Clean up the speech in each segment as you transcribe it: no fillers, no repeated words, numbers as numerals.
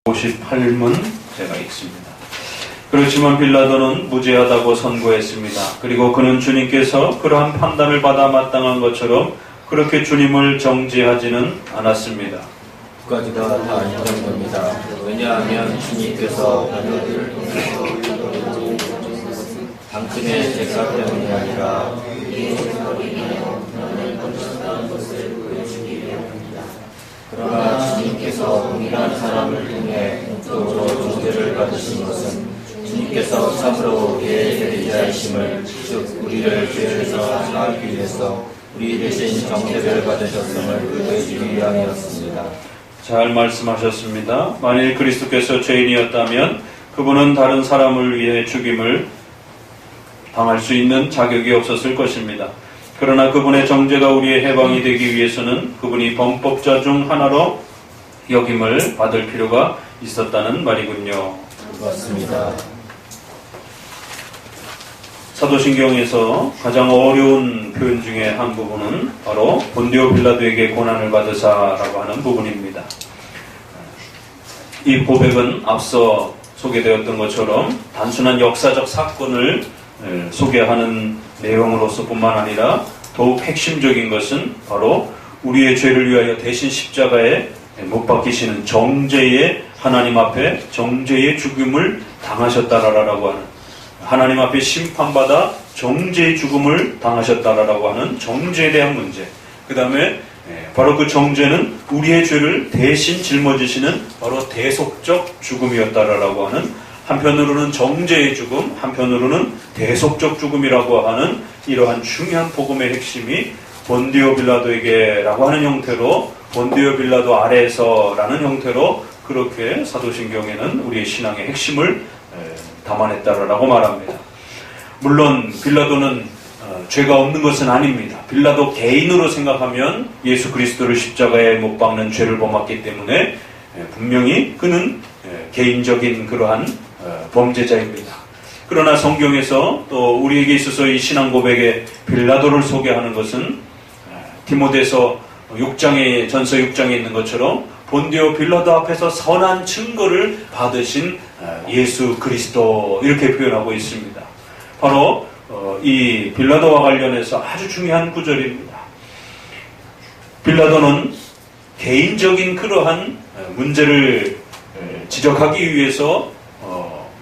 58문 제가 읽습니다. 그렇지만 빌라도는 무죄하다고 선고했습니다. 그리고 그는 주님께서 그러한 판단을 받아 마땅한 것처럼 그렇게 주님을 정죄하지는 않았습니다. 두 가지가 다 인정됩니다. 왜냐하면 주님께서 빌라도를 통해서 당신의 죄가 때문이 아니라 그러나 주님께서 동일한 사람을 통해 공적으로 정죄를 받으신 것은 주님께서 참으로 우리의 대리자이심을, 즉 우리를 죄에서 사하기 위해서 우리 대신 정죄를 받으셨음을 보여주기 위함이었습니다. 잘 말씀하셨습니다. 만일 그리스도께서 죄인이었다면 그분은 다른 사람을 위해 죽임을 당할 수 있는 자격이 없었을 것입니다. 그러나 그분의 정죄가 우리의 해방이 되기 위해서는 그분이 범법자 중 하나로 여김을 받을 필요가 있었다는 말이군요. 맞습니다. 사도신경에서 가장 어려운 표현 중에 한 부분은 바로 본디오 빌라도에게 고난을 받으사라고 하는 부분입니다. 이 고백은 앞서 소개되었던 것처럼 단순한 역사적 사건을 소개하는 내용으로서 뿐만 아니라 더욱 핵심적인 것은 바로 우리의 죄를 위하여 대신 십자가에 못 박히시는 정죄의 하나님 앞에 정죄의 죽음을 당하셨다라고 하는, 하나님 앞에 심판받아 정죄의 죽음을 당하셨다라고 하는 정죄에 대한 문제, 그 다음에 바로 그 정죄는 우리의 죄를 대신 짊어지시는 바로 대속적 죽음이었다라고 하는, 한편으로는 정죄의 죽음, 한편으로는 대속적 죽음이라고 하는 이러한 중요한 복음의 핵심이 본디오 빌라도에게라고 하는 형태로, 본디오 빌라도 아래에서라는 형태로 그렇게 사도신경에는 우리의 신앙의 핵심을 담아냈다라고 말합니다. 물론 빌라도는 죄가 없는 것은 아닙니다. 빌라도 개인으로 생각하면 예수 그리스도를 십자가에 못 박는 죄를 범했기 때문에 분명히 그는 개인적인 그러한 범죄자입니다. 그러나 성경에서 또 우리에게 있어서 이 신앙 고백에 빌라도를 소개하는 것은 디모데서 6장에, 전서 6장에 있는 것처럼 본디오 빌라도 앞에서 선한 증거를 받으신 예수 그리스도, 이렇게 표현하고 있습니다. 바로 이 빌라도와 관련해서 아주 중요한 구절입니다. 빌라도는 개인적인 그러한 문제를 지적하기 위해서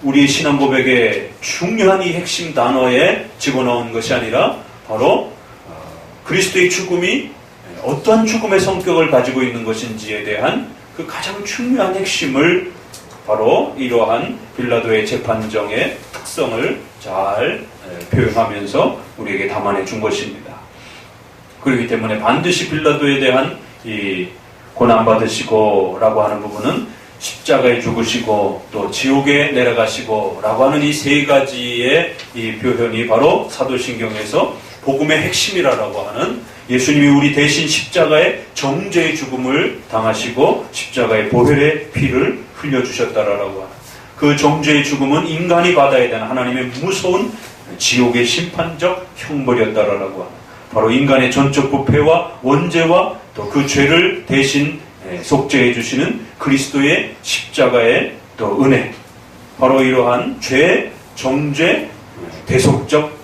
우리 신앙 고백의 중요한 이 핵심 단어에 집어넣은 것이 아니라 바로 그리스도의 죽음이 어떠한 죽음의 성격을 가지고 있는 것인지에 대한 그 가장 중요한 핵심을 바로 이러한 빌라도의 재판정의 특성을 잘 표현하면서 우리에게 담아내 준 것입니다. 그렇기 때문에 반드시 빌라도에 대한 이 고난받으시고 라고 하는 부분은 십자가에 죽으시고 또 지옥에 내려가시고 라고 하는 이 세 가지의 이 표현이 바로 사도신경에서 복음의 핵심이라고 하는, 예수님이 우리 대신 십자가에 정죄의 죽음을 당하시고 십자가의 보혈의 피를 흘려주셨다라고 하는 그 정죄의 죽음은 인간이 받아야 되는 하나님의 무서운 지옥의 심판적 형벌이었다라고 하는, 바로 인간의 전적 부패와 원죄와 또 그 죄를 대신 속죄해 주시는 그리스도의 십자가의 또 은혜, 바로 이러한 죄, 정죄, 대속적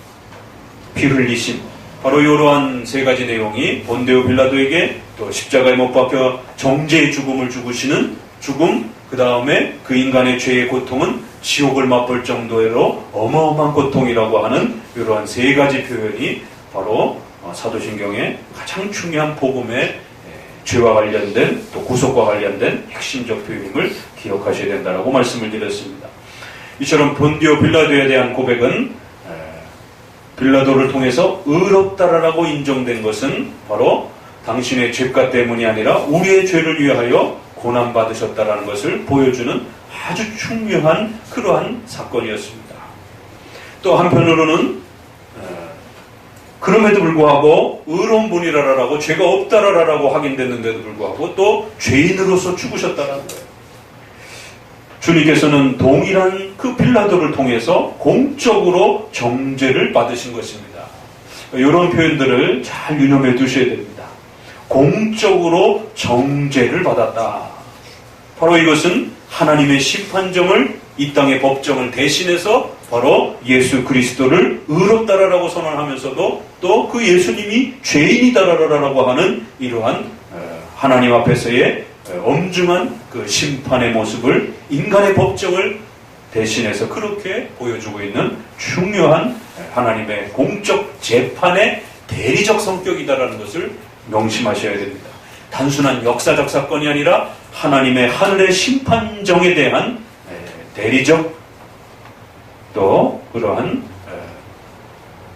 피 흘리심, 바로 이러한 세 가지 내용이 본디오 빌라도에게 또 십자가에 못 박혀 정죄의 죽음을 죽으시는 죽음, 그 다음에 그 인간의 죄의 고통은 지옥을 맛볼 정도로 어마어마한 고통이라고 하는 이러한 세 가지 표현이 바로 사도신경의 가장 중요한 복음의 죄와 관련된 또 구속과 관련된 핵심적 표현임을 기억하셔야 된다라고 말씀을 드렸습니다. 이처럼 본디오 빌라도에 대한 고백은 빌라도를 통해서 의롭다라고 인정된 것은 바로 당신의 죄가 때문이 아니라 우리의 죄를 위하여 고난받으셨다라는 것을 보여주는 아주 중요한 그러한 사건이었습니다. 또 한편으로는 그럼에도 불구하고 의로운 분이라라고 죄가 없다라고 확인됐는데도 불구하고 또 죄인으로서 죽으셨다라는 거예요. 주님께서는 동일한 그 빌라도를 통해서 공적으로 정죄를 받으신 것입니다. 이런 표현들을 잘 유념해 두셔야 됩니다. 공적으로 정죄를 받았다. 바로 이것은 하나님의 심판정을, 이 땅의 법정을 대신해서 바로 예수 그리스도를 의롭다라고 선언하면서도 또 그 예수님이 죄인이다라고 하는 이러한 하나님 앞에서의 엄중한 그 심판의 모습을, 인간의 법정을 대신해서 그렇게 보여주고 있는 중요한 하나님의 공적 재판의 대리적 성격이다라는 것을 명심하셔야 됩니다. 단순한 역사적 사건이 아니라 하나님의 하늘의 심판정에 대한 대리적 또 그러한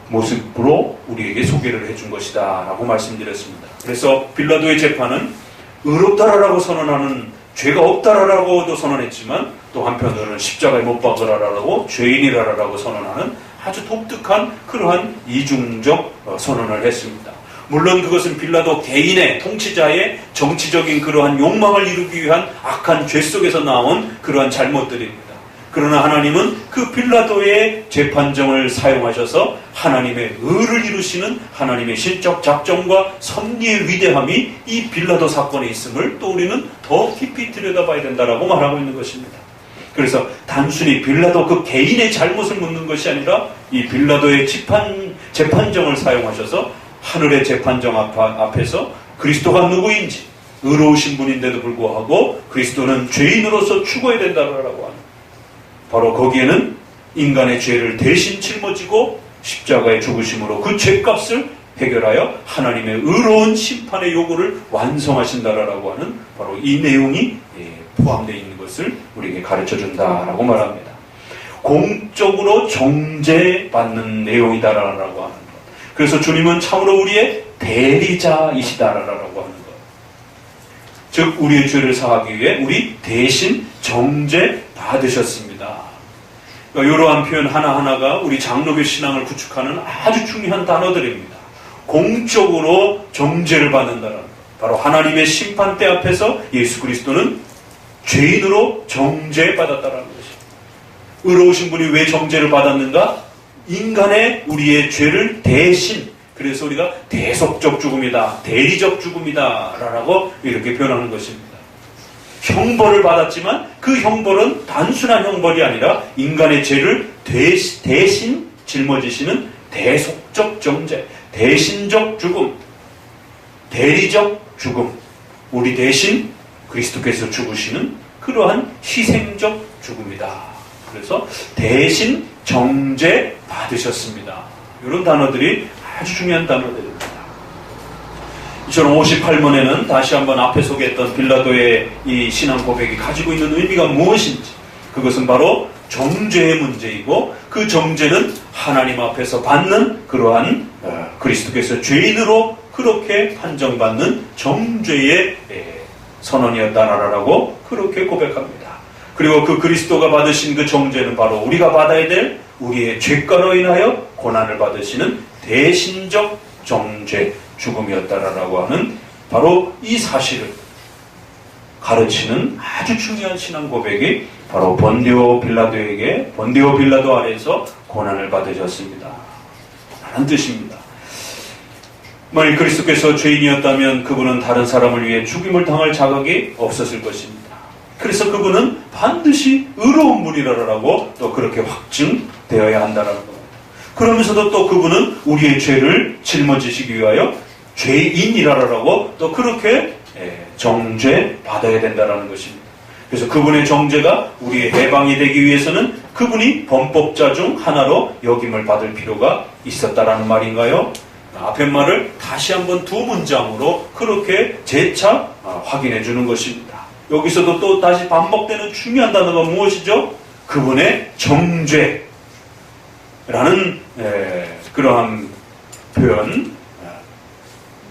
모습으로 우리에게 소개를 해준 것이다 라고 말씀드렸습니다. 그래서 빌라도의 재판은 의롭다라고 선언하는, 죄가 없다라고도 선언했지만 또 한편으로는 십자가에 못 박으라라고, 죄인이라라고 선언하는 아주 독특한 그러한 이중적 선언을 했습니다. 물론 그것은 빌라도 개인의, 통치자의 정치적인 그러한 욕망을 이루기 위한 악한 죄 속에서 나온 그러한 잘못들입니다. 그러나 하나님은 그 빌라도의 재판정을 사용하셔서 하나님의 의를 이루시는 하나님의 신적 작정과 섭리의 위대함이 이 빌라도 사건에 있음을 또 우리는 더 깊이 들여다봐야 된다라고 말하고 있는 것입니다. 그래서 단순히 빌라도 그 개인의 잘못을 묻는 것이 아니라 이 빌라도의 재판정을 사용하셔서 하늘의 재판정 앞에서 그리스도가 누구인지, 의로우신 분인데도 불구하고 그리스도는 죄인으로서 죽어야 된다라고 하는, 바로 거기에는 인간의 죄를 대신 짊어지고 십자가의 죽으심으로 그 죄값을 해결하여 하나님의 의로운 심판의 요구를 완성하신다라고 하는 바로 이 내용이 포함되어 있는 것을 우리에게 가르쳐준다라고 말합니다. 공적으로 정죄받는 내용이다라고 하는 것. 그래서 주님은 참으로 우리의 대리자이시다라고 하는 것. 즉 우리의 죄를 사하기 위해 우리 대신 정죄받으셨습니다. 이러한 표현 하나하나가 우리 장로교 신앙을 구축하는 아주 중요한 단어들입니다. 공적으로 정죄를 받는다는 것. 바로 하나님의 심판대 앞에서 예수 그리스도는 죄인으로 정죄받았다는 것입니다. 의로우신 분이 왜 정죄를 받았는가? 인간의 우리의 죄를 대신, 그래서 우리가 대속적 죽음이다, 대리적 죽음이다 라고 이렇게 표현하는 것입니다. 형벌을 받았지만 그 형벌은 단순한 형벌이 아니라 인간의 죄를 대신 짊어지시는 대속적 정죄, 대신적 죽음, 대리적 죽음, 우리 대신 그리스도께서 죽으시는 그러한 희생적 죽음이다. 그래서 대신 정죄 받으셨습니다. 이런 단어들이 아주 중요한 단어들입니다. 2058문에는 다시 한번 앞에 소개했던 빌라도의 이 신앙 고백이 가지고 있는 의미가 무엇인지, 그것은 바로 정죄의 문제이고 그 정죄는 하나님 앞에서 받는 그러한 그리스도께서 죄인으로 그렇게 판정받는 정죄의 선언이었다라고 그렇게 고백합니다. 그리고 그 그리스도가 받으신 그 정죄는 바로 우리가 받아야 될 우리의 죄가로 인하여 고난을 받으시는 대신적 정죄, 죽음이었다라고 하는 바로 이 사실을 가르치는 아주 중요한 신앙 고백이 바로 본디오 빌라도 아래에서 고난을 받으셨습니다 라는 뜻입니다. 만일 그리스도께서 죄인이었다면 그분은 다른 사람을 위해 죽임을 당할 자격이 없었을 것입니다. 그래서 그분은 반드시 의로운 분이라고 또 그렇게 확증되어야 한다는 겁니다. 그러면서도 또 그분은 우리의 죄를 짊어지시기 위하여 죄인이라고 또 그렇게 정죄 받아야 된다는 것입니다. 그래서 그분의 정죄가 우리의 해방이 되기 위해서는 그분이 범법자 중 하나로 여김을 받을 필요가 있었다라는 말인가요? 앞의 말을 다시 한번 두 문장으로 그렇게 재차 확인해 주는 것입니다. 여기서도 또 다시 반복되는 중요한 단어가 무엇이죠? 그분의 정죄라는 그러한 표현,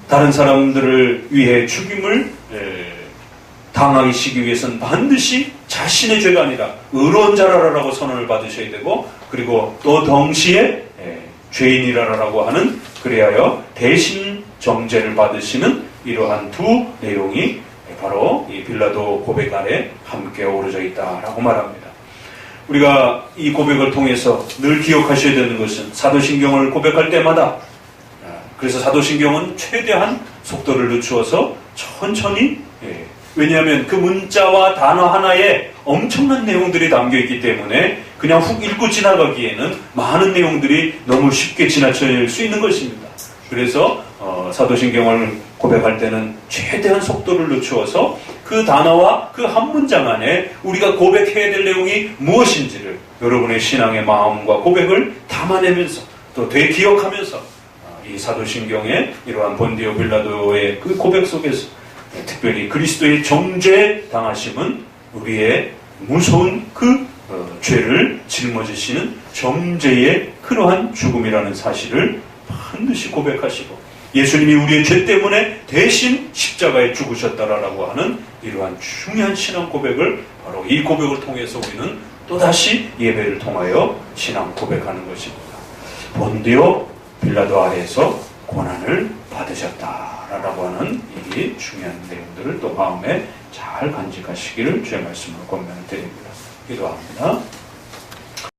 다른 사람들을 위해 죽임을 당하시기 위해서는 반드시 자신의 죄가 아니라 의로운 자라라고 선언을 받으셔야 되고, 그리고 또 동시에 죄인이라라고 하는, 그리하여 대신 정죄를 받으시는 이러한 두 내용이 바로 이 빌라도 고백 안에 함께 어우러져 있다라고 말합니다. 우리가 이 고백을 통해서 늘 기억하셔야 되는 것은 사도신경을 고백할 때마다, 그래서 사도신경은 최대한 속도를 늦추어서 천천히 왜냐하면 그 문자와 단어 하나에 엄청난 내용들이 담겨 있기 때문에 그냥 훅 읽고 지나가기에는 많은 내용들이 너무 쉽게 지나칠 수 있는 것입니다. 그래서 사도신경을 고백할 때는 최대한 속도를 늦추어서 그 단어와 그 한 문장 안에 우리가 고백해야 될 내용이 무엇인지를 여러분의 신앙의 마음과 고백을 담아내면서 또 되기억하면서 이 사도신경의 이러한 본디오 빌라도의 그 고백 속에서 특별히 그리스도의 정죄 당하심은 우리의 무서운 그 죄를 짊어지시는 정죄의 그러한 죽음이라는 사실을 반드시 고백하시고 예수님이 우리의 죄 때문에 대신 십자가에 죽으셨다라고 하는 이러한 중요한 신앙 고백을 바로 이 고백을 통해서 우리는 또다시 예배를 통하여 신앙 고백하는 것입니다. 본디오 빌라도 아래에서 고난을 받으셨다라고 하는 이 중요한 내용들을 또 마음에 잘 간직하시기를 주의 말씀으로 권면을 드립니다. 기도합니다.